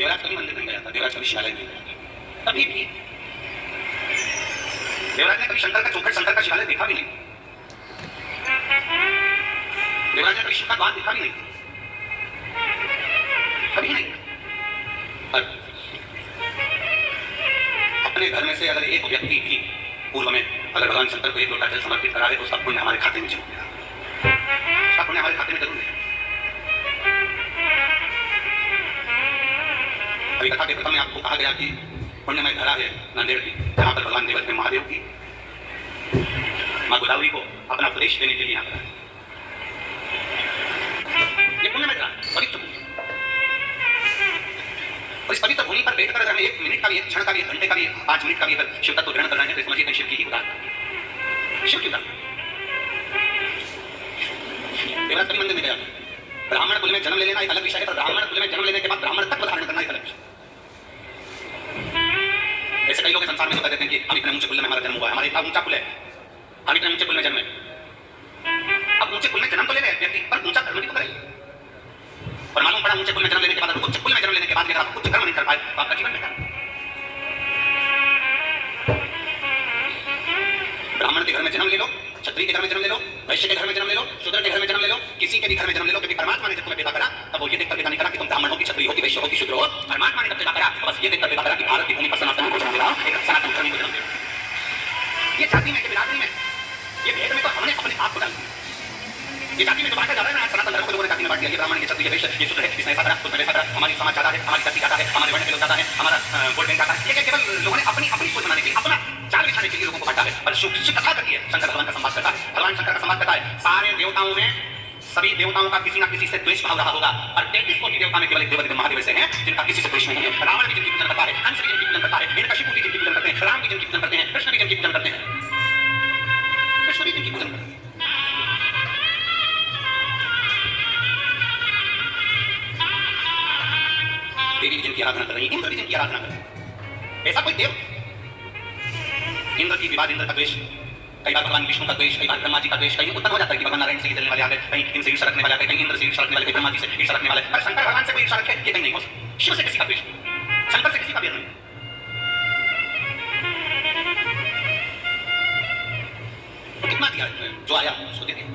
देवराज कभी मंदिर नहीं गया था, देवराज कभी शिवालय नहीं गया था, कभी भी। देवराज ने कभी शंकर का चौखट, शंकर का शिवालय देखा भी नहीं। देवराज ने कभी शिव का द्वार देखा भी नहीं, कभी नहीं। पर अपने घर में से अगर एक व्यक्ति भी पूर्व में अगर भगवान शंकर को एक लोटा जल समर्पित करा दे तो उसका पुण्य हमारे खाते में जरूर मिलेगा, उसका पुण्य हमारे खाते में जरूर मिलेगा। अभी कथा के प्रथम में आपको कहा गया कि पुण्यमय धरा है नांदेड़ की, जहां पर भगवान देवत ने महादेव की मां गोदावरी को अपना उपदेश देने के लिए यहाँ पर आए। ये पुण्यमय धरा, पवित्र भूमि, और इस पवित्र भूमि पर बैठकर अगर 1 मिनट का भी, 1 क्षण का भी, 1 घंटे का भी, 5 मिनट का भी अगर शिव तत्व ग्रहण करना है तो समझिए कि शिव की ही उदाहरण, शिव की उदाहरण। देवराज कभी मंदिर में गया, ब्राह्मण कुल में जन्म ले लेना एक अलग विषय है, पर ब्राह्मण कुल में जन्म लेने के बाद ब्राह्मण तत्व धारण करना एक अलग विषय। ऐसे कई लोग संसार में कहते हैं कि हम इतने ऊंचे कुल में हमारा जन्म हुआ है, हमारा इतना ऊंचा कुल है, हम इतने ऊंचे कुल में जन्म है। अब ऊंचे कुल में जन्म तो ले रहे व्यक्ति, पर ऊंचा धर्म भी तो करे। और मालूम पड़ा ऊंचे कुल में जन्म लेने के बाद, उच्च कुल में जन्म लेने के बाद अगर आप कुछ कर्म नहीं कर पाए तो आपका जीवन बेकार। ब्राह्मण के घर में जन्म ले लो, क्षत्रिय के घर में जन्म ले लो, वैश्य के घर में जन्म ले लो, शूद्र के घर में जन्म ले लो, किसी के भी घर में जन्म ले लो, क्योंकि परमात्मा ने जब तुम्हें पैदा करा तब वो ये देखकर पैदा नहीं करा कि तुम ब्राह्मण हो कि क्षत्रिय हो कि वैश्य हो कि शूद्र हो। परमात्मा ने जब पैदा करा तो बस ये देखकर पैदा करा कि भारत की भूमि पर सनातन को जन्म दे रहा हूं, एक सनातन धर्म को जन्म दे रहा हूं। ये जाति में, ये बिरादरी में, ये भेद में तो हमने अपने आप को डाल दिया। ये जाति में तो बांटा जा रहा है ना, सनातन धर्म को लोगों ने जाति में बांट दिया, ये ब्राह्मण, ये क्षत्रिय, वैश्य, ये शूद्र है, इसने ऐसा करा, उसने वैसा करा, हमारी समाज ज्यादा है, हमारी जाति ज्यादा है, हमारे वर्ण के लोग ज्यादा है, हमारा वोट बैंक ज्यादा है। ये केवल लोगों ने अपनी अपनी सोच बनाने के लिए, अपना जाल बिछाने के लिए लोगों को बांटा है। पर शिव कथा करती है, शंकर भगवान का संवाद करता है, भगवान शंकर का संवाद करता है। सारे देवताओं में, सभी देवताओं का किसी ना किसी से द्वेष भाव रहा होगा, और 33 कोटि देवता में केवल एक देवता महादेव से हैं जिनका किसी से द्वेष नहीं है। रावण भी जिनकी पूजन करता है, हंस भी जिनकी पूजन करता है, हिरण्यकशिपु भी जिनकी पूजन करते हैं, राम भी जिनकी पूजन करते हैं, कृष्ण भी जिनकी पूजन करते हैं, कृष्ण भी जिनकी पूजन करते हैं। देवी भी जिनकी आराधना कर रही है, इंद्र भी जिनकी आराधना कर रहे हैं। ऐसा कोई देव, इंद्र की विवाद, इंद्र का द्वेष, कई बार भगवान विष्णु का द्वेष, कई बार ब्रह्मा जी का द्वेष, कहीं उत्पन्न हो जाता है कि भगवान नारायण से ही जलने वाले आ गए, कहीं इनसे ईर्ष्या रखने वाले आ गए, कहीं इंद्र से ईर्ष्या रखने वाले, कहीं ब्रह्मा जी से ईर्ष्या रखने वाले। पर शंकर भगवान से कोई ईर्ष्या रखे ये कहीं नहीं हो सकता। शिव से किसी का द्वेष, शंकर से किसी का भेद नहीं। कितना दिया जो आया उसको दे दिया।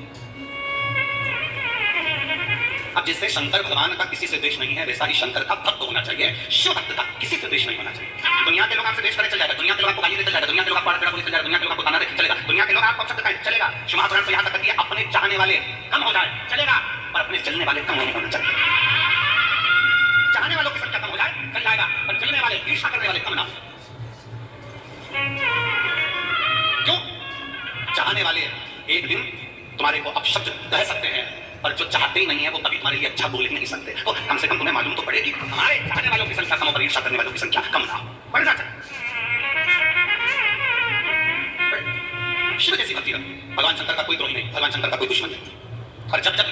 अब जैसे शंकर भगवान का किसी से द्वेष नहीं है, वैसा ही शंकर का भक्त होना चाहिए, शिव भक्त का किसी से द्वेष नहीं होना चाहिए। दुनिया के लोग आपसे द्वेष करे चल जाएगा, दुनिया के लोग आपको गाली देते चल जाएगा, दुनिया के लोग आपको आड़-पेड़ा बोले चल जाएगा, दुनिया के लोग आपको ताना देते चलेगा, दुनिया के लोग आपको अपशब्द कहे चलेगा। शिव महापुराण तो यहाँ तक कहती है अपने चाहने वाले कम हो जाए चलेगा, पर अपने जलने वाले कम नहीं होना चाहिए। चाहने वालों की संख्या कम हो जाए चल जाएगा, पर जलने वाले, ईर्ष्या करने वाले कम ना हो। क्यों? चाहने वाले एक दिन तुम्हारे को अपशब्द कह सकते हैं, और जो चाहते ही नहीं है वो कभी तुम्हारे लिए अच्छा बोल ही नहीं सकते। तो कम से कम तुम्हें मालूम तो पड़ेगी हमारे चाहने वालों की संख्या कम और ईर्ष्या करने वालों की संख्या कम ना हो, बढ़ना चाहिए। शिव जैसी भक्ति रखो, भगवान शंकर का कोई द्रोही नहीं, भगवान शंकर का कोई दुश्मन नहीं। और जब जब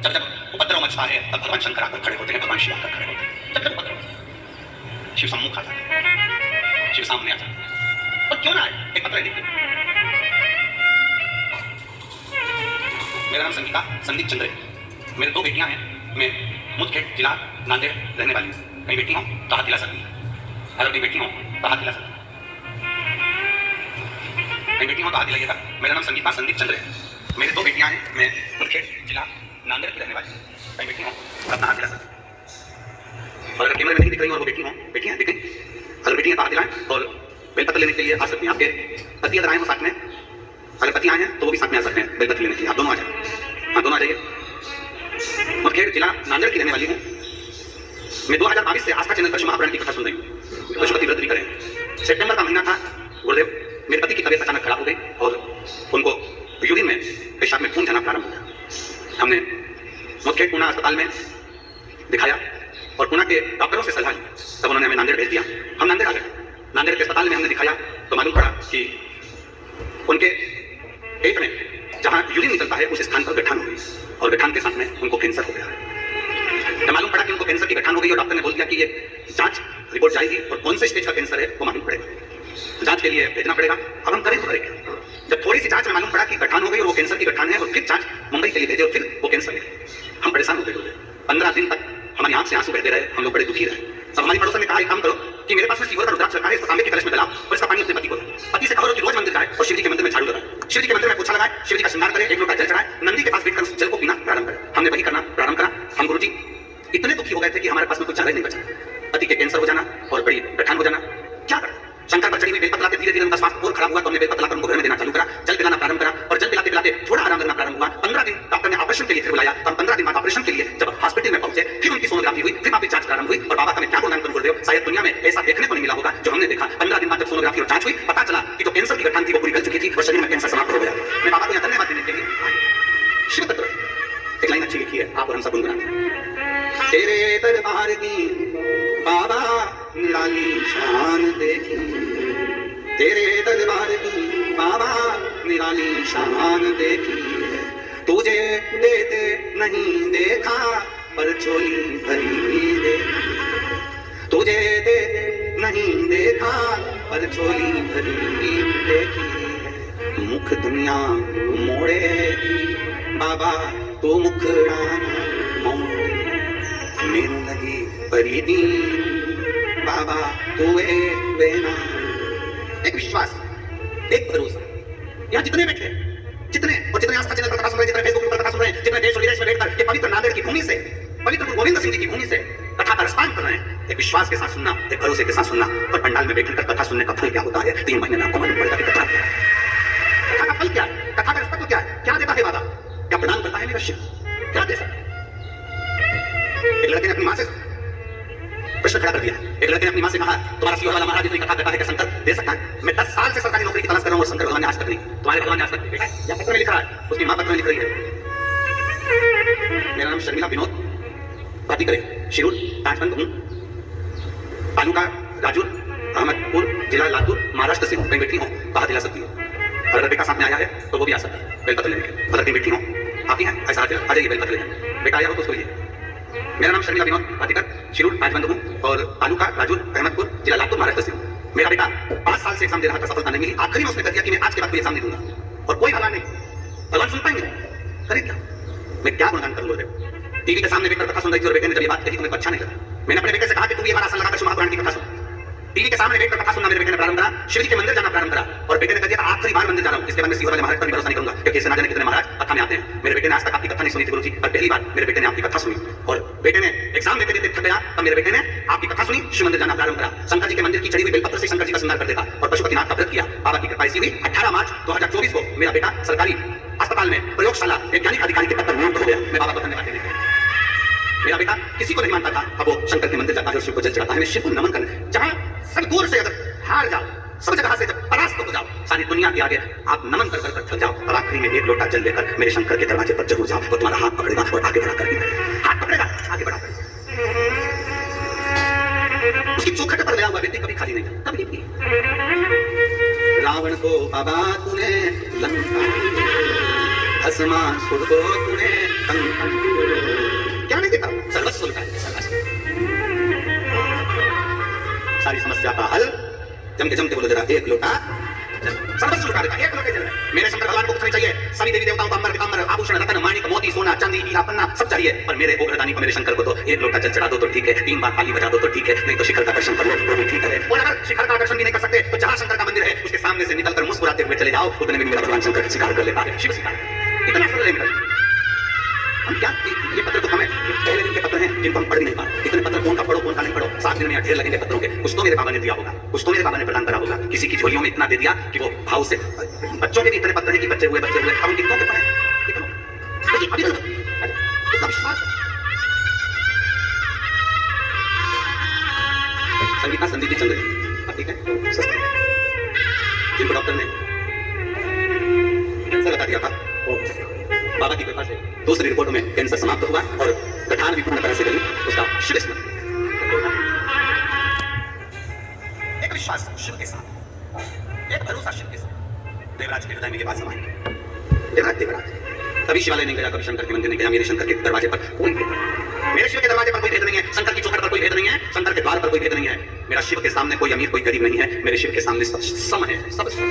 जब जब उपद्रव मचता है तब भगवान शंकर आकर खड़े होते हैं, भगवान शिव आकर खड़े होते हैं। जब जब उपद्रव, शिव सम्मुख आ जाते हैं, शिव सामने आ जाते हैं। और क्यों ना आए, एक पत्र देखिए। मेरा नाम संगीता संदीप चंद्र है, मेरे 2 बेटियां हैं, मैं मुदखेड़ जिला नांदेड़ रहने वाली हूँ। कहीं बेटी हूँ तो हाथ हिला सकती है, अगर कहीं बेटी हूँ तो हाथ हिला सकती है, कहीं बेटी हूँ तो हाथ हिलाइएगा। मेरा नाम संगीता संदीप चंद्र है, मेरे 2 बेटियां हैं, मैं मुदखेड़ जिला नांदेड़ की रहने वाली हूँ। कहीं बेटी हूँ तो अपना हाथ हिला सकती है, और अगर कैमरे में नहीं दिख रही और वो बेटी हूँ, बेटियां दिखें, अगर बेटी हैं तो हाथ हिलाएं, और बेलपत्र लेने के लिए आ सकती हैं। आपके पति अगर आए हो साथ में, अगर पति आए हैं तो वो भी साथ में आ सकते हैं बेलपत्र लेने के लिए, आप दोनों आ जाए। हाँ, दोनों आ जाइए। मुदखेड़ जिला नांदेड़ की रहने वाली हूँ, मैं 2022 से आस्था चैनल पर शिव महापुराण की कथा सुन रही हूँ। पशुपति व्रत भी करें। सितंबर का महीना था, गुरुदेव मेरे पति की तबीयत अचानक खराब हो गई और उनको यूरिन में, पेशाब में खून जाना प्रारंभ हो गया। हमने मुदखेड़ पूना अस्पताल में दिखाया और पूना के डॉक्टरों से सलाह ली, तब उन्होंने हमें नांदेड़ भेज दिया। हम नांदेड़ आ गए। नांदेड़ के अस्पताल में हमने दिखाया तो मालूम पड़ा कि उनके पेट में जहां यूरिन निकलता है उस स्थान पर गठान हो गई, और गठान के साथ में उनको कैंसर हो गया है। जब मालूम पड़ा कि उनको कैंसर की गठान हो गई और डॉक्टर ने बोल दिया कि ये जांच रिपोर्ट जाएगी और कौन से स्टेज का कैंसर है वो मालूम पड़ेगा, जांच के लिए भेजना पड़ेगा। अब हम करें तो करेंगे। जब थोड़ी सी जांच में मालूम पड़ा कि गठान हो गई और वो कैंसर की गठान है, और फिर जांच मुंबई के लिए भेजे और फिर वो कैंसर है, हम परेशान हो गए। 15 दिन तक हमारी आंख से आंसू बहते रहे, हम लोग बड़े दुखी रहे। सब हमारी पड़ोसन ने कहा एक काम करो कि मेरे पास में सीवर का रुद्राक्ष रखा है, इसको तांबे के कलश में डालो और इसका पानी अपने पति को दो। पति से कहो कि रोज मंदिर जाए और शिव जी के मंदिर में झाड़ू लगाए, शिव जी के मंदिर में पोछा लगाए, शिव जी का श्रृंगार करे, एक लोटा जल चढ़ाए, नंदी के पास बैठकर उस जल को पीना प्रारंभ करे। हमने वही करना प्रारंभ करा। हम गुरुजी इतने दुखी हो गए थे कि हमारे पास में कुछ चारा ही नहीं बचा। पति के कैंसर हो जाना और बड़ी गठान हो जाना, क्या करें? शंकर पर चढ़ी हुई बेलपत्र लाते धीरे धीरे उनका स्वास्थ्य और खराब हुआ तो हमने बेलपत्र लाकर उनको घर में देना चालू करा, जल पिलाना प्रारंभ करा और जल पिलाते पिलाते थोड़ा आराम करना प्रारंभ हुआ। 15 दिन डॉक्टर ने ऑपरेशन के लिए फिर बुलाया, तो हम 15 दिन बाद ऑपरेशन के लिए जब हॉस्पिटल में पहुंचे, फिर उनकी सोनोग्राफी हुई, फिर वहां पे जांच प्रारंभ हुई और बाबा का मैं क्या गुणगान करूं गुरुदेव, शायद दुनिया में ऐसा देखने को नहीं मिला होगा जो हमने देखा। 15 दिन बाद जब सोनोग्राफी और जांच हुई, पता चला कि जो कैंसर की गठान थी वो पूरी गल चुकी थी और शरीर में कैंसर समाप्त हो गया। मैं बाबा को यहाँ धन्यवाद देने के लिए शिव तत्व एक लाइन अच्छी लिखी है, आप और हम सब गुनगुनाते हैं। तेरे दरबार की बाबा निराली शान देखी, तेरे दरबार की बाबा निराली शान देखी, तुझे देते नहीं देखा पर चोली भरी देखी, तुझे देते नहीं देखा पर चोली भरी देखी, मुख दुनिया मोड़ेगी बाबा तो मुखड़ा मोड़े, मेनू लगी परिदी बाबा तुए बेना। एक विश्वास, एक भरोसा, यहाँ जितने बैठे जितने और जितने आस्था चैनल पर कथा सुन रहे हैं, जितने फेसबुक पर कथा सुन रहे हैं, जितने देश और विदेश में बैठकर ये पवित्र नांदेड़ की भूमि से, पवित्र गुरु गोविंद सिंह जी की भूमि से कथा का रसपान कर रहे हैं, एक विश्वास के साथ सुनना, एक भरोसे के साथ सुनना और पंडाल में बैठकर कथा सुनने का फल क्या होता है 3 महीने में आपको मालूम पड़ेगा कि कथा का फल क्या है, कथा का रसत्व क्या है, क्या देता है बाबा, क्या प्रदान करता है मेरा शिव, क्या दे सकता है। एक लड़के ने अपनी मां से प्रश्न खड़ा कर दिया, एक लड़के ने अपनी मां से कहा तुम्हारा सीओ वाला महाराज इतनी कथा करता है कि शंकर दे सकता है? मैं 10 साल से सरकारी नौकरी की तलाश कर रहा हूं और शंकर भगवान ने आज तक नहीं, तुम्हारे भगवान ने आज तक देखा है? या पत्र में लिखा है, उसकी मां पत्र में लिख रही है, मेरा नाम शर्मिला विनोद बाती करे, शिरूर ताजबंद हूं, तालुका राजूर, अहमदपुर, जिला लातूर, महाराष्ट्र से हूं, कहीं बैठी हूं, बाहर दिला सकती हूं, और अगर बेटा साथ में आया है तो वो भी आ सकता है बेलपत्र लेने के, अगर कहीं बैठी हूं आप ही हैं ऐसा आ जाइए बेलपत्र लेने, बेटा आया हो तो उसको लीजिए। मेरा नाम शर्मिला विनोद बातीकर, शिरूर ताजबंद हूं और तालुका राजूर, अहमदपुर, जिला लातूर, महाराष्ट्र से हूं। मेरा बेटा 5 साल से एग्जाम दे रहा था, सफलता नहीं मिली, आखिरी में उसने कर दिया कि मैं आज के बाद कोई एग्जाम नहीं दूंगा और कोई भगवान नहीं, भगवान सुन पाएंगे? करे क्या? मैं क्या गुणगान करूं गुरुदेव? टीवी के सामने बैठकर कथा सुन रही थी और बेटे ने जब ये बात कही तो मेरे को अच्छा नहीं लगा। मैंने अपने बेटे से कहा कि तू ये बार आसन लगाकर महापुराण की कथा सुन। टीवी के सामने बैठकर कथा सुनना मेरे बेटे ने प्रारंभ करा, शिव जी के मंदिर जाना प्रारंभ करा और बेटे ने कह दिया था आखिरी बार मंदिर जा रहा हूं, इसके बाद मैं सीवर वाले महाराज पर भी भरोसा नहीं करूंगा क्योंकि इससे ना जाने कितने महाराज कथा में आते हैं। मेरे बेटे ने आज तक आपकी कथा नहीं सुनी थी गुरुजी, और पहली बार मेरे बेटे ने आपकी कथा सुनी और बेटे ने एग्जाम देते देते थक गया, तब मेरे बेटे ने आपकी कथा सुनी, शिव मंदिर जाना प्रारंभ करा, शंकर जी के मंदिर की चढ़ी हुई बेलपत्र से शंकर जी का श्रृंगार कर देता और पशुपतिनाथ का व्रत किया। बाबा की कृपा ऐसी हुई 18 मार्च 2024 को मेरा बेटा सरकारी अस्पताल में प्रयोगशाला वैज्ञानिक अधिकारी के पद पर नियुक्त हो गया। मैं बाबा को धन्यवाद देने के मेरा बेटा किसी को नहीं मानता था, अब वो शंकर के मंदिर जाता है और शिव को जल चढ़ाता है। मैं शिव को नमन करने, जहां सब दूर से अगर हार जाओ, सब जगह से जब परास्त हो जाओ, सारी दुनिया के आगे आप नमन कर कर थक जाओ, और आखिरी में एक लोटा जल लेकर मेरे शंकर के दरवाजे पर जरूर जाओ, वो तुम्हारा हाथ पकड़ेगा और आगे बढ़ा कर हाथ पकड़ेगा, आगे बढ़ा कर उसकी चौखट पर गया हुआ व्यक्ति कभी खाली नहीं था, कभी नहीं। रावण को बाबा तूने लंका, भस्मासुर को तूने क्या नहीं देता, सर्वस्व लुटा है, सर्वस्व। सारी समस्या का हल जमते बोलो जरा, एक लोटा सर्वस्व लुटा देता, एक लोटे जल। मेरे शंकर भगवान को कुछ नहीं चाहिए, सभी देवी देवताओं को अमर आभूषण रत्न माणिक मोती सोना चांदी हीरा पन्ना सब चाहिए, पर मेरे उग्रदानी को मेरे शंकर को तो एक लोटा जल चढ़ा दो तो ठीक है, 3 बार ताली बजा दो तो ठीक है, नहीं तो शिखर का दर्शन कर लो तो भी ठीक है। और अगर शिखर का दर्शन भी नहीं कर सकते तो जहां शंकर का मंदिर है उसके सामने से निकलकर मुस्कुराते हुए चले जाओ, उतने में मेरा भगवान शंकर शिकार कर लेता है, शिव शिकार। इतना सरल है मेरा। हम क्या ये पत्र तो हमें पहले दिन के पत्र हैं जिनको हम पढ़ नहीं पा रहे, इतने पत्र कौन का पढ़ो कौन का नहीं पढ़ो, 7 दिन में ढेर लगेंगे पत्रों के। कुछ तो मेरे बाबा ने दिया होगा, कुछ तो मेरे बाबा ने प्रदान करा होगा, किसी की झोलियों में इतना दे दिया कि वो भाव से। बच्चों के भी इतने पत्र हैं कि बच्चे हुए अब उन कितनों के पढ़े, कितनों उसका विश्वास। संगीता संदीप चंद्र अब ठीक है, सस्ता जिनको डॉक्टर ने कैंसर बता दिया था, बाबा की कृपा से दूसरी रिपोर्ट में कैंसर समाप्त हुआ और गठान भी पूर्ण तरह से गई, उसका शिव स्मरण। एक विश्वास शिव के साथ, एक भरोसा शिव के साथ। देवराज के हृदय में ये बात समाई, देवराज कभी शिवालय नहीं गया, कभी शंकर के मंदिर नहीं गया, मेरे शंकर के दरवाजे पर कोई भेद नहीं, मेरे शिव के दरवाजे पर कोई भेद नहीं है, शंकर की चौखट पर कोई भेद नहीं है, शंकर के द्वार पर कोई भेद नहीं है। मेरा शिव के सामने कोई अमीर कोई गरीब नहीं है, मेरे शिव के सामने सब सम है, सब सम।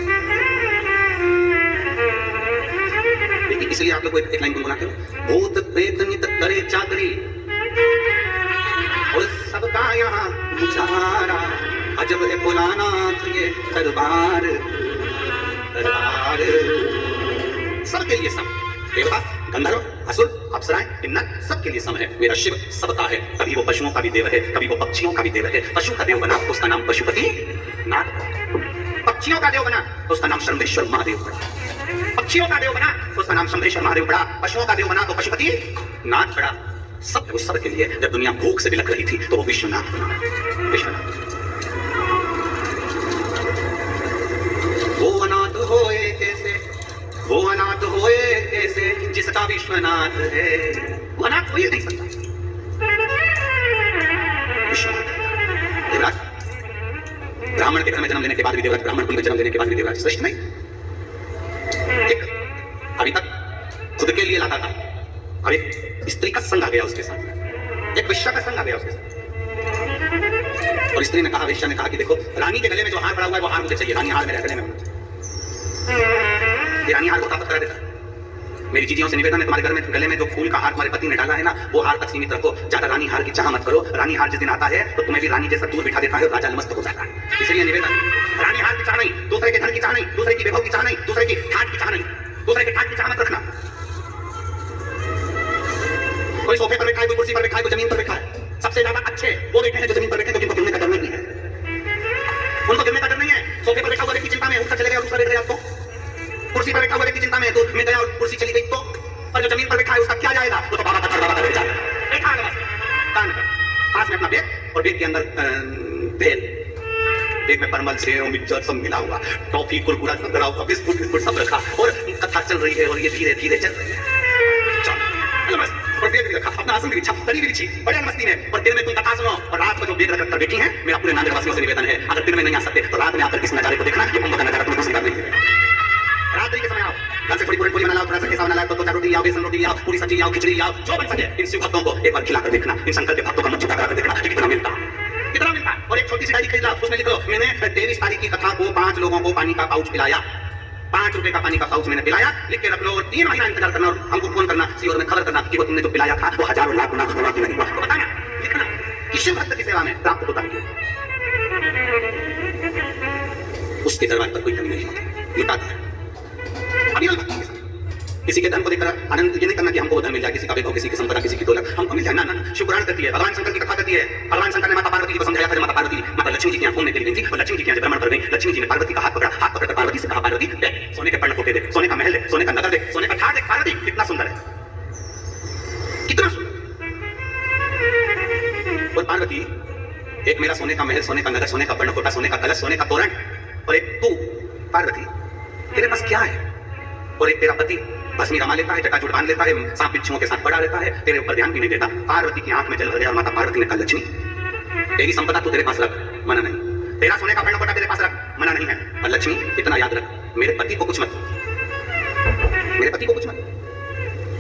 इसलिए आप लोग एक लाइन गुनगुनाते हो, भूत प्रेत नित करे चाकरी और सबका यहाँ अजब है भोलानाथ ये दरबार, दरबार। सबके लिए सम, देवता, गंधर्व, असुर, अप्सराएं, किन्नर, सबके लिए सम है। मेरा शिव सबका है। कभी वो पशुओं का भी देव है, कभी वो पक्षियों का भी देव है। पशु का देव बना तो उसका नाम पशुपति नाथ, पक्षियों का देव बना तो उसका नाम शंभेश्वर महादेव पड़ा, पक्षियों का देव बना तो उसका नाम शंभेश्वर महादेव पड़ा, पशुओं का देव बना तो पशुपति नाथ पड़ा। सब उस सब के लिए जब दुनिया भूख से बिलख रही थी तो वो विश्वनाथ बना, विश्वनाथ। वो अनाथ होए कैसे, वो अनाथ होए कैसे जिसका विश्वनाथ है, वो अनाथ हो ही नहीं सकता। विश्वनाथ देवराज, ब्राह्मण के घर में जन्म लेने के बाद भी देवराज, ब्राह्मण कुल में जन्म लेने के बाद भी देवराज श्रेष्ठ नहीं। एक अभी तक खुद के लिए लाता था, अब एक स्त्री का संग आ गया उसके साथ, एक वेश्या का संग आ गया उसके साथ। और स्त्री ने कहा, वेश्या ने कहा कि देखो रानी के गले में जो हार पड़ा हुआ है वो हार मुझे चाहिए, रानी हार मेरे गले में होना चाहिए। रानी हार को ताकत करा देता। मेरी चीजियों से निवेदन है, तुम्हारे घर में गले में जो फूल का हार तुम्हारे पति ने डाला है ना, वो हार तक सीमित रखो, ज्यादा रानी हार की चाह मत करो। रानी हार जिस दिन आता है तो तुम्हें भी रानी जैसा दूर बिठा देता है और राजा नमस्त हो जाता है। इसलिए निवेदन, रानी हार की चाह नहीं, दूसरे के धन की चाह नहीं, दूसरे की वैभव की चाह नहीं, दूसरे की ठाट की चाह नहीं, दूसरे के ठाट की चाह मत रखना। कोई सोफे पर बैठा है, कोई कुर्सी पर बैठा है, कोई जमीन पर बैठा है, सबसे ज्यादा अच्छे वो बैठे हैं जो जमीन पर बैठे हैं, जिनको गिरने का डर नहीं है, उनको गिरने का डर नहीं है। सोफे पर बैठा हुआ व्यक्ति चिंता में उठकर चले गया, दूसरा बैठ गया तो, कुर्सी पर बैठा हुआ व्यक्ति चिंता में तो मैं गया और कुर्सी चली गई तो, और जो जमीन पर बैठा है उसका क्या जाएगा, वो तो बाबा का बैठ जाएगा। बैठा है बस कान पर, पास में अपना बैग और बैग के अंदर भेल, बैग में परमल सेव मिक्सचर सब मिला हुआ, टॉफी कुरकुरा सब भरा हुआ, बिस्कुट बिस्कुट सब रखा, और कथा चल रही है और ये धीरे धीरे चल रही है। चलो बस, और बैग भी रखा, अपना आसन भी बिछा, तली भी बिछी, बड़े मस्ती में, और दिन में तुम कथा सुनो और रात को जो बैग रख कर बैठी हैं। मेरा पूरे नांदेड़ वासियों से निवेदन है, अगर दिन में नहीं आ सकते तो रात में आकर इस नजारे को देखना, ये कुंभ का नजारा तुम्हें दूसरी बार नहीं मिलेगा। रात्रि के समय आओ, घर से थोड़ी पूरी बना लाओ, थोड़ा सा कैसा बना लाओ, तो चार रोटी आओ, बेसन रोटी आओ, पूरी सब्जी आओ, खिचड़ी आओ, जो बन सके इन शिव भक्तों को एक बार खिलाकर देखना, इन शंकर के भक्तों का मुझे खिलाकर देखना कि कितना मिलता, कितना मिलता। और एक छोटी सी डायरी खरीद लो, उसमें लिख लो, मैंने 23 तारीख की कथा को 5 लोगों को पानी का पाउच पिलाया, 5 रुपए का पानी का पाउच मैंने पिलाया, लिख के रख लो, और 3 महीना इंतजार करना और हमको फोन करना, सीओ में खबर करना कि वो तुमने जो पिलाया था वो हजारों लाख गुना हुआ कि नहीं हुआ, तो बताना, लिखना कि शिव भक्त की सेवा में प्राप्त होता है। उसके दरबार पर कोई कमी नहीं होती, लुटाता है। किसी के धन को देखकर आनंद ये नहीं करना कि हमको वो धन मिल जाए, किसी का वैभव, किसी की संपदा, किसी की दौलत हमको मिल जाए, ना ना। शुक्रान करती है, भगवान शंकर की कथा करती है। भगवान शंकर ने माता पार्वती जी को समझाया था, माता पार्वती माता लक्ष्मी जी की आंखों में गिर गई थी और लक्ष्मी जी की आंखें भ्रमण कर गई। लक्ष्मी जी ने पार्वती का हाथ पकड़ा, हाथ पकड़कर पार्वती से कहा, पार्वती देख सोने के पर्ण कोठे देख, सोने का महल देख, सोने का नगर देख, सोने का ठाट देख, पार्वती कितना सुंदर है, कितना सुंदर। और पार्वती, एक मेरा सोने का महल, सोने का नगर, सोने का पर्ण कोठा, सोने का कलश, सोने का तोरण, और एक तू पार्वती, तेरे पास क्या है? और एक तेरा पति भस्मी रमा लेता है, जटाजूट बांध लेता है, सांप बिच्छुओं के साथ पड़ा रहता है, तेरे ऊपर ध्यान भी नहीं देता। पार्वती की आंख में जल भर गया। माता पार्वती ने कहा, लक्ष्मी तेरी संपदा तू तेरे पास रख, मना नहीं, तेरा सोने का पर्ण कोठा तेरे पास रख, मना नहीं है, और लक्ष्मी इतना याद रख, मेरे पति को कुछ मत, मेरे पति को कुछ मत,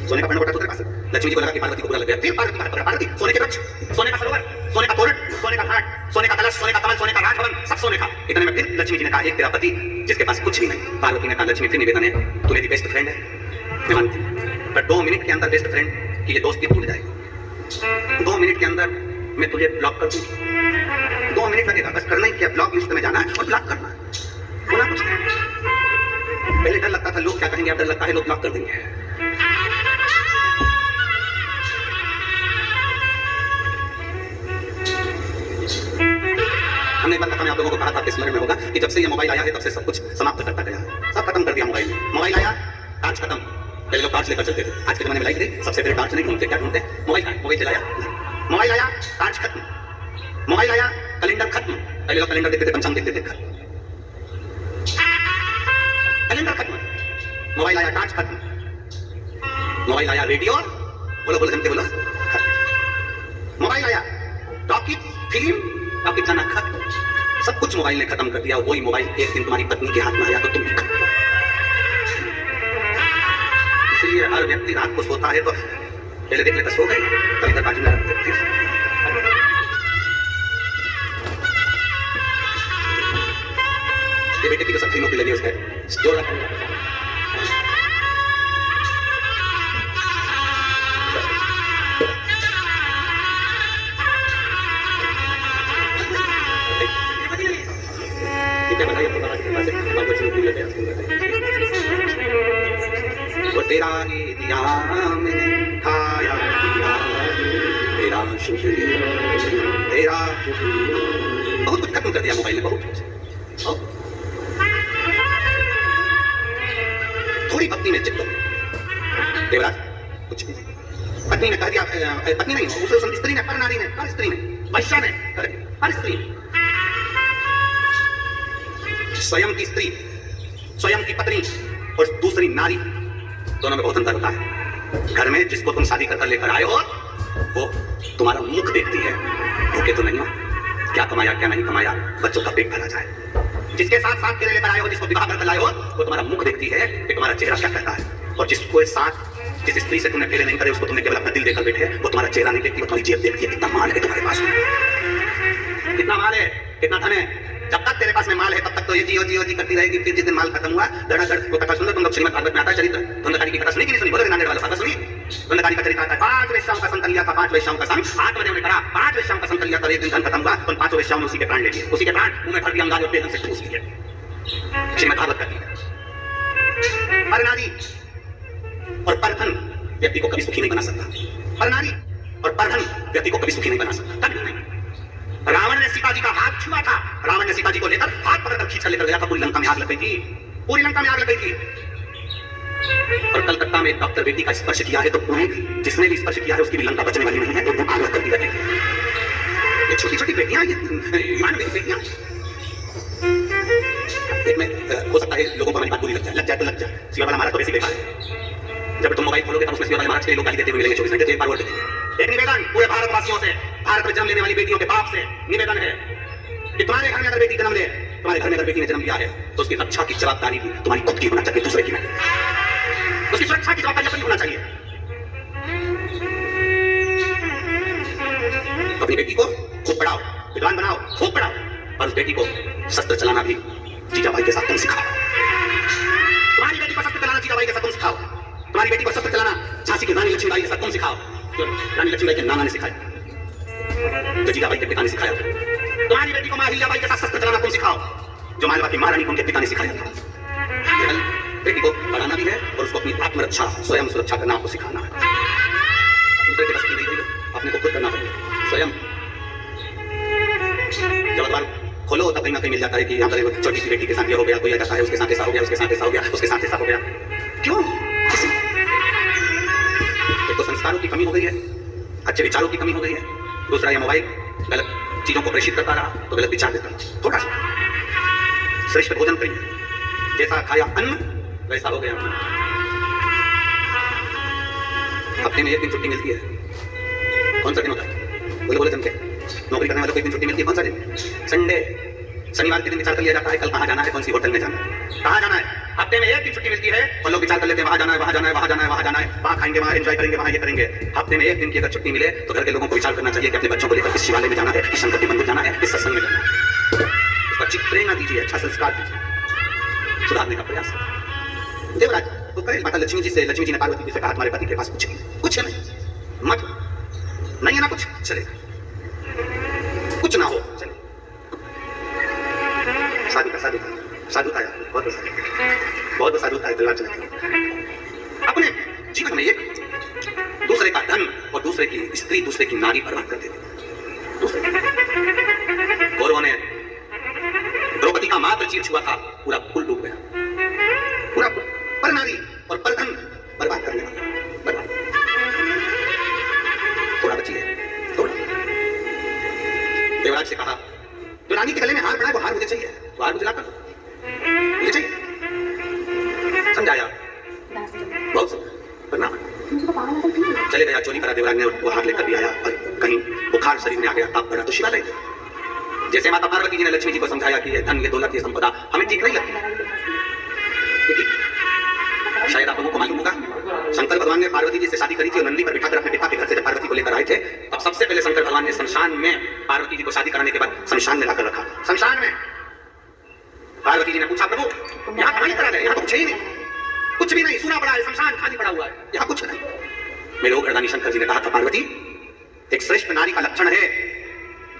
सोने का पर्ण कोठा तेरे पास रख। लक्ष्मी जी को लगा कि पार्वती को बुरा लग गया, फिर पार्वती का हाथ पकड़ा, पार्वती सोने के वृक्ष, सोने का सरोवर, सोने का तोरण, सोने का घाट, सोने का कलश, सोने का कमल, सोने का राजभवन, सब सोने का। इतने में फिर लक्ष्मी जी ने कहा, एक तेरा पति जिसके पास कुछ भी नहीं। पार्वती ने कहा, लक्ष्मी फिर निवेदन है, तू मेरी बेस्ट फ्रेंड है, मैं मानती हूँ, पर 2 मिनट के अंदर बेस्ट फ्रेंड की ये दोस्ती टूट जाएगी। 2 मिनट के अंदर मैं तुझे ब्लॉक कर दूंगी, 2 मिनट लगेगा, बस करना ही क्या, ब्लॉक लिस्ट में जाना है और ब्लॉक करना है, होना कुछ नहीं। पहले डर लगता था लोग क्या कहेंगे, अब डर लगता है लोग ब्लॉक कर देंगे। हमने एक बार कथा में आप लोगों को कहा था, आपके स्मरण में होगा कि जब से ये मोबाइल आया है तब से सब कुछ समाप्त करता गया, सब खत्म कर दिया मोबाइल ने। मोबाइल आया, टॉर्च खत्म, पहले लोग टॉर्च लेकर चलते थे, आज के जमाने में लाइट गई, सबसे पहले टॉर्च नहीं ढूंढते, क्या ढूंढते, मोबाइल का, मोबाइल चलाया, मोबाइल आया, टॉर्च खत्म, मोबाइल आया, कैलेंडर खत्म, पहले लोग कैलेंडर देखते थे, पंचांग देखते थे, कैलेंडर खत्म, मोबाइल आया, टॉर्च खत्म, मोबाइल आया, रेडियो, बोलो बोलो जमते बोलो, मोबाइल आया, टॉकीज, फिल्म, टॉकीज जाना खत्म, सब कुछ मोबाइल ने खत्म कर दिया। वही मोबाइल एक दिन तुम्हारी पत्नी के हाथ में आया तो तुम भी खत्म। इसलिए हर व्यक्ति रात को सोता है तो पहले देख लेता, सो गई, कभी तक बाजू में रखते, फिर ये बेटे की जो सब फिल्मों की लगी उसका जोड़ रखा, ही दिया मैंने खाया पिया तेरा शुक्रिया तेरा शुक्रिया। बहुत कुछ खत्म कर दिया मोबाइल ने, बहुत कुछ। थोड़ी भक्ति में चित्त देवराज कुछ पत्नी ने कह दिया, पत्नी नहीं उसे स्त्री ने, पर नारी ने, पर स्त्री ने, वैश्या ने, पर स्त्री स्वयं की स्त्री, स्वयं की पत्नी और दूसरी नारी, दोनों में बहुत अंतर होता है। घर में जिसको तुम शादी कर लेकर आए हो वो तुम्हारा मुख देखती है, भूखे तो नहीं हो, क्या कमाया क्या नहीं कमाया, बच्चों का पेट भरा जाए। जिसके साथ साथ के लेकर आए हो, जिसको विवाह कर लाए हो, वो तुम्हारा मुख देखती है कि तुम्हारा चेहरा क्या कहता है। और जिसको साथ जिस स्त्री से तुमने फेरे नहीं करे उसको तुमने केवल अपना दिल देकर बैठे, वो तुम्हारा चेहरा नहीं देखती, वो तुम्हारी जेब देखती है। कितना माल है तुम्हारे पास, कितना माल है, कितना धन है। जब तक तेरे पास में माल है तब तक तो ये जियो जियो जी करती रहेगी। फिर जिस दिन माल खत्म हुआ धड़ाधड़ वो कथा सुन लो तुम लोग। श्रीमद् भागवत में आता है चरित्र, धुंधकारी की कथा सुनी कि नहीं सुनी? बोलो नांदेड़ वाला कथा सुनी। धुंधकारी का चरित्र आता है, 5 वेश्याओं का संग कर लिया था, 5 वेश्याओं का संग 8 बजे उन्हें करा, 5 वेश्याओं का संग कर लिया था। एक दिन धन खत्म हुआ तो 5 वेश्याओं ने उसी के प्राण ले लिए, उसी के प्राण मुंह में भर दिया, अंगार और पेट से ठूस लिए। श्रीमद् भागवत कहती है पर नारी और परधन व्यक्ति को कभी सुखी नहीं बना सकता। पर नारी और परधन व्यक्ति को कभी सुखी नहीं बना सकता, कभी नहीं। रावण ने सीता जी का हाथ छुआ था, रावण ने सीता जी को लेकर हाथ पकड़कर खींच कर लेकर गया था, पूरी लंका में आग लग गई थी, पूरी लंका में आग लग गई थी। और कलकत्ता में डॉक्टर बेटी का स्पर्श किया है तो तुम्हें जिसने भी स्पर्श किया है उसकी भी लंका बचने वाली नहीं है, एकदम आग लग करती रहेगी। ये छोटी छोटी बेटियां, ये मानवीय बेटियां, में हो सकता है लोगों को हमारी बात बुरी लग जाए तो लग जाए। शिवा वाला महाराज तो वैसे देखा है, जब तुम मोबाइल खोलोगे तब उसमें शिवा वाले महाराज के लोग गाली देते हुए मिलेंगे 24 घंटे जेल पार होते। एक निवेदन पूरे भारतवासियों से, भारत में जन्म लेने वाली बेटियों के बाप से निवेदन है कि तुम्हारे घर में अगर बेटी जन्म ले, तुम्हारे घर में अगर बेटी ने जन्म लिया है तो उसकी रक्षा की जवाबदारी भी तुम्हारी खुद की होना चाहिए, दूसरे की नहीं। उसकी सुरक्षा की जवाबदारी अपनी होना चाहिए। अपनी बेटी को खूब पढ़ाओ, विद्वान बनाओ, खूब पढ़ाओ, और उस बेटी को शस्त्र चलाना भी जीजाबाई के साथ तुम सिखाओ। तुम्हारी बेटी को शस्त्र चलाना जीजाबाई के साथ तुम सिखाओ। तुम्हारी बेटी को शस्त्र चलाना झांसी की रानी लक्ष्मीबाई के साथ तुम सिखाओ। रानी लक्ष्मीबाई के नाना ने सिखाया, जो जीजाबाई के पिता ने सिखाया था। तुम्हारी बेटी को मां अहिल्याबाई के साथ शस्त्र चलाना तुम सिखाओ, जो मालवा की महारानी उनके पिता ने सिखाया था। बेटी को पढ़ाना भी है और उसको अपनी आत्मरक्षा, स्वयं सुरक्षा करना आपको सिखाना है। दूसरे के बस की नहीं है, अपने को खुद करना पड़ेगा स्वयं। जब अखबार खोलो तब कहीं ना कहीं मिल जाता है कि यहाँ पर छोटी सी बेटी के साथ ये हो गया, कोई ऐसा है, उसके साथ ऐसा हो गया, उसके साथ ऐसा हो गया, उसके साथ ऐसा हो गया। क्यों? किसी एक तो संस्कारों की कमी हो गई है, अच्छे विचारों की कमी हो गई है। दूसरा ये मोबाइल गलत चीजों को प्रेषित करता रहा तो गलत विचार देता रहा। थोड़ा सा श्रेष्ठ भोजन करिए, जैसा खाया अन्न वैसा हो गया। हफ्ते में एक दिन छुट्टी मिलती है, कौन सा दिन होता है? बोले बोले जम के नौकरी करने वालों को एक दिन छुट्टी मिलती है, कौन सा दिन? संडे। शनिवार के दिन विचार कर लिया जाता है कल कहाँ जाना है, कौन सी होटल में जाना है, कहाँ जाना है। हफ्ते में एक दिन छुट्टी मिलती है और लोग विचार कर लेते हैं वहाँ जाना है, वहाँ जाना है, वहाँ जाना है, वहाँ जाना है, वहाँ खाएंगे, वहाँ एंजॉय करेंगे, वहाँ ये करेंगे। हफ्ते में एक दिन की अगर छुट्टी मिले तो घर के लोगों को विचार करना चाहिए कि अपने बच्चों को लेकर किस शिवालय में जाना है, किस शंकर के मंदिर जाना है, किस सत्संग में जाना है। उसका अच्छी प्रेरणा दीजिए, अच्छा संस्कार दीजिए, सुधारने का प्रयास। देवराज तो कहे माता लक्ष्मी जी से, लक्ष्मी जी ने पार्वती जी से कहा तुम्हारे पति के पास कुछ नहीं, मत नहीं है ना कुछ, चलेगा, कुछ ना हो चले। साधुता यार, बहुत साधुता है दरबार चले। अपने जीवन में एक दूसरे का धन और दूसरे की स्त्री, दूसरे की नारी बर्बाद कर देते। कौरवों ने द्रौपदी का मात्र चीर छुआ था, पूरा कुल डूब गया, पूरा पर नारी और पर धन बर्बाद करने वाला, बर्बाद। थोड़ा बचिए, थोड़ा। देवराज से कहा जो रानी के गले में हार पड़ा है वो हार मुझे चाहिए, वो हार मुझे ला कर दो, मुझे चाहिए। समझाया बहुत समझा, चले गया, चोरी करा देवराज ने, वो हार लेकर भी आया और कहीं बुखार शरीर में आ गया, अब पड़ा तो शिवालय गया। जैसे माता पार्वती जी ने लक्ष्मी जी को समझाया कि ये धन, ये दौलत, ये संपदा हमें ठीक नहीं लगती। शायद आप लोगों को मालूम होगा शंकर भगवान ने पार्वती जी से शादी करी थी और नंदी पर बिठाकर अपने पिता के घर से जब पार्वती को लेकर आए थे तब सबसे पहले शंकर भगवान ने शमशान में पार्वती जी को शादी कराने के बाद शमशान में लाकर रखा। शमशान में पार्वती जी ने पूछा प्रभु यहाँ कहां करा रहे, यहाँ तो कुछ ही नहीं, कुछ भी नहीं, सुना पड़ा है, शमशान खाली पड़ा हुआ है, यहाँ कुछ नहीं। मेरे ओघरदानी शंकर जी ने कहा था पार्वती एक श्रेष्ठ नारी का लक्षण है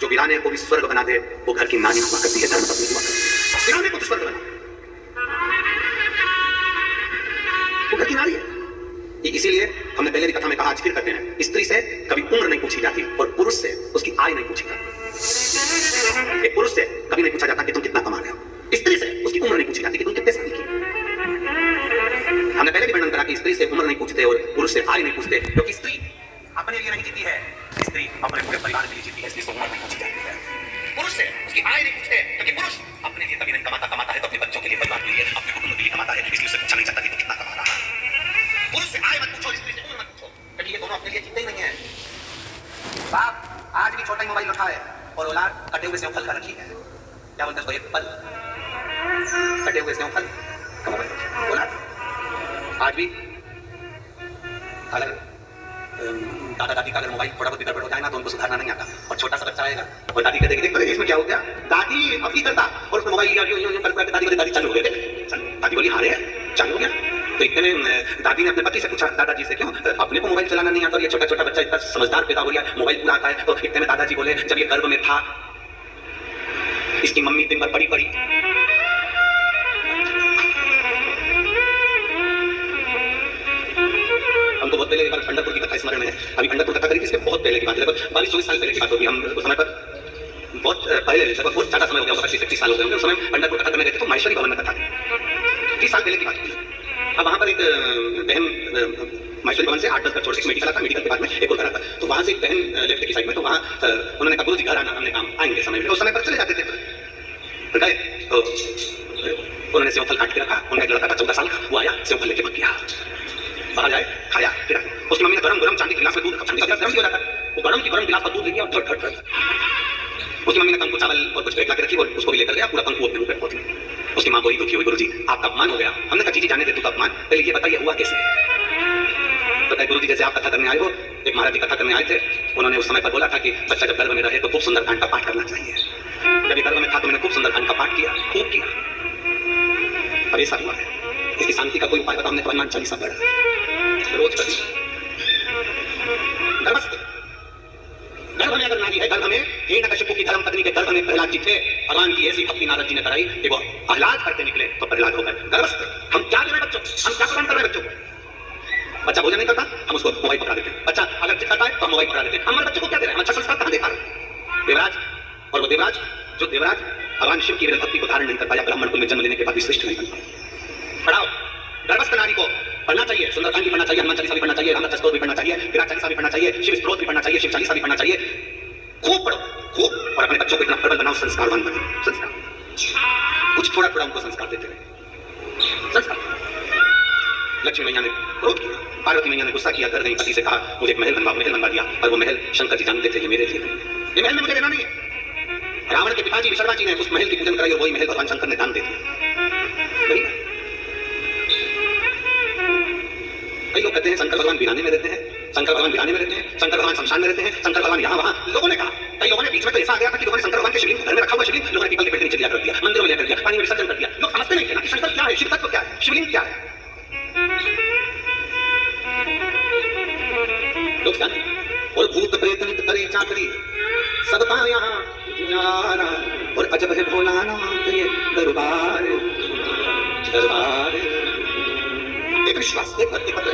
जो वीराने को भी स्वर्ग बना दे, वो घर की नारी हुआ करती है, धर्मपत्नी हुआ करती है। वीराने को तो स्वर्ग बना, वो घर की नारी है, इसीलिए हमने पहले भी कथा में कहा, आज फिर करते हैं, स्त्री से कभी उम्र नहीं पूछी जाती और पुरुष से उसकी आय नहीं पूछी जाती। एक पुरुष से कभी नहीं पूछा जाता कि तुम कितना कमा रहे हो, स्त्री से उसकी उम्र नहीं पूछी जाती कि तुम कितने साल की। हमने पहले भी वर्णन करा कि स्त्री से उम्र नहीं पूछते और पुरुष से आय नहीं पूछते, क्योंकि स्त्री अपने लिए नहीं जीती है, स्त्री अपने पूरे परिवार के लिए जीती है, इसलिए उम्र नहीं पूछी जाती है। पुरुष से उसकी आय नहीं पूछते, क्योंकि पुरुष अपने लिए कभी नहीं कमाता है तो अपने बच्चों के लिए, परिवार के लिए, अपने कुटुंब के लिए कमाता है, इसलिए उसे पूछा नहीं जाता कि कितना कमा रहा है। पुरुष से आय मत पूछो, स्त्री से उम्र मत पूछो, क्योंकि ये दोनों अपने लिए जीते ही नहीं है। बाप आज भी छोटा ही मोबाइल रखा है और औलाद कटे हुए सेव फल का रखी है, क्या बोलते हैं उसको, एक फल, कटे हुए सेव फल का मोबाइल औलाद आज भी। दादा दादी का अगर मोबाइल थोड़ा बहुत गड़बड़ हो जाए ना तो उनको सुधारना नहीं आता, और छोटा सा बच्चा आएगा और दादी कहते देख इसमें क्या हो गया, दादी अब नहीं करता, और उसने मोबाइल लिया यूं करके दादी दादी चालू हो गए, दादी बोली हाँ रे चालू हो गया। तो इतने में दादी ने अपने पति से पूछा, दादाजी से, क्यों अपने को मोबाइल चलाना नहीं आता और ये छोटा छोटा बच्चा इतना समझदार पैदा हो गया, मोबाइल पूरा आता है। तो इतने में दादाजी बोले, जब ये गर्भ में था इसकी मम्मी दिन भर पड़ी पड़ी, हमको बहुत पहले एक बार पंढरपुर की कथा स्मरण है, अभी पंढरपुर कथा करी थी, इसके बहुत पहले की बात है, लगभग 22-24 साल पहले की बात होगी। हम उस समय पर बहुत पहले, लगभग बहुत ज्यादा समय हो गया, 25-30 साल हो गए। उस समय पंढरपुर कथा करने गए थे तो माहेश्वरी भवन में कथा थी, 30 साल पहले की बात थी। अब वहाँ पर एक बहन माहेश्वरी भवन से 8-10 घर छोड़ के मेडिकल आता, मेडिकल के बाद में एक और घर आता, तो वहाँ से एक बहन लेफ्ट की साइड में, तो वहाँ उन्होंने कहा गुरुजी घर आना, हमने काम आएंगे समय में, उस समय पर चले जाते थे। गए तो उन्होंने सेवफल काट के रखा, उनका एक लड़का था 14 साल का, वो आया सेवफल लेके भाग गया, बाहर जाए खाया, फिर उसकी मम्मी ने गरम चांदी के गिलास में दूध, चांदी का गिलास गर्म हो जाता है, वो गरम गिलास का दूध ले गया और घट उसकी मम्मी ने पंख को चावल और कुछ ला के रखी और उसको भी लेकर गया, पूरा पंख वो अपने मुंह पे पहुंच गया। उसकी मां बड़ी दुखी हुई, गुरुजी आपका अपमान हो गया। हमने कहा जी जाने दे तू अपमान, पहले ये बताइए हुआ कैसे। तो गुरुजी जैसे आप कथा करने आए हो, एक महाराज जी कथा करने आए थे, उन्होंने उस समय पर बोला था कि बच्चा जब गर्भ में रहे तो खूब सुंदर कांड का पाठ करना चाहिए। जब ये गर्भ में था तो मैंने खूब सुंदर कांड का पाठ किया, खूब किया, अब ऐसा हुआ है। इसकी शांति का कोई उपाय बताओ, हमने हनुमान चालीसा पढ़ा रोज कभी। गर्भ में अगर नारी है, गर्भ में हिरण्यकशिपु की धर्म पत्नी के गर्भ में प्रहलाद जी थे, भगवान की ऐसी भक्ति नारद जी ने कराई कि वो आह्लाद करते निकले तो प्रहलाद होकर गर्भस्थ। हम क्या दे रहे बच्चों, हम क्या प्रदान कर रहे बच्चों को। बच्चा भोजन नहीं करता, हम उसको मोबाइल पकड़ा देते हैं। बच्चा अगर जिद करता है तो हम मोबाइल पकड़ा देते हैं। हमारे बच्चों को क्या दे रहे हैं, हम अच्छा संस्कार कहाँ दे पा रहे। देवराज, और वो देवराज जो देवराज भगवान शिव की भक्ति को धारण नहीं कर पाया, ब्राह्मण कुल में जन्म लेने के बाद भी श्रेष्ठ नहीं बन पाया। पढ़ाओ गर्भस्थ नारी को पढ़ना चाहिए, सुंदरकांड भी पढ़ना चाहिए, हनुमान चालीसा भी पढ़ना चाहिए, रामचरित स्तोत्र भी पढ़ना चाहिए, विराट चालीसा भी पढ़ना चाहिए, शिव स्तोत्र भी पढ़ना चाहिए, शिव चालीसा भी पढ़ना चाहिए। खूब पढ़ो खूब, और अपने बच्चों को इतना प्रबल बनाओ, संस्कारवान बनाओ। संस्कार कुछ थोड़ा थोड़ा उनको संस्कार देते रहे। संस्कार लक्ष्मी मैया ने क्रोध किया, पार्वती मैया ने गुस्सा किया, कर गई, पति से कहा मुझे एक महल बनवा दिया, और वो महल शंकर जी जानते थे ये मेरे लिए नहीं, ये महल में मुझे रहना नहीं है। रावण के पिताजी विश्वकर्मा जी ने उस महल की पूजन कराई और वही महल भगवान शंकर ने दान दे दिया। कई लोग कहते हैं शंकर भगवान वीराने में रहते हैं, शंकर भगवान वीराने में रहते हैं, शंकर भगवान शमशान में रहते हैं, शंकर भगवान यहाँ वहाँ। लोगों ने कहा, कई लोगों ने बीच में तो ऐसा आ गया था कि लोगों ने शंकर भगवान के शिवलिंग घर में रखा हुआ शिवलिंग लोगों ने पीपल के पेड़ के नीचे लिया कर दिया, मंदिरों में लिया कर दिया, पानी में विसर्जन कर दिया। लोग समझते नहीं थे ना कि शंकर क्या है, शिव तत्व क्या है, शिवलिंग क्या है। लोग जानते और भूत प्रेत नित करे चाकरी सबका यहाँ और अजब है भोलानाथ ये दरबार दरबार। एक विश्वास, एक भक्ति पत्र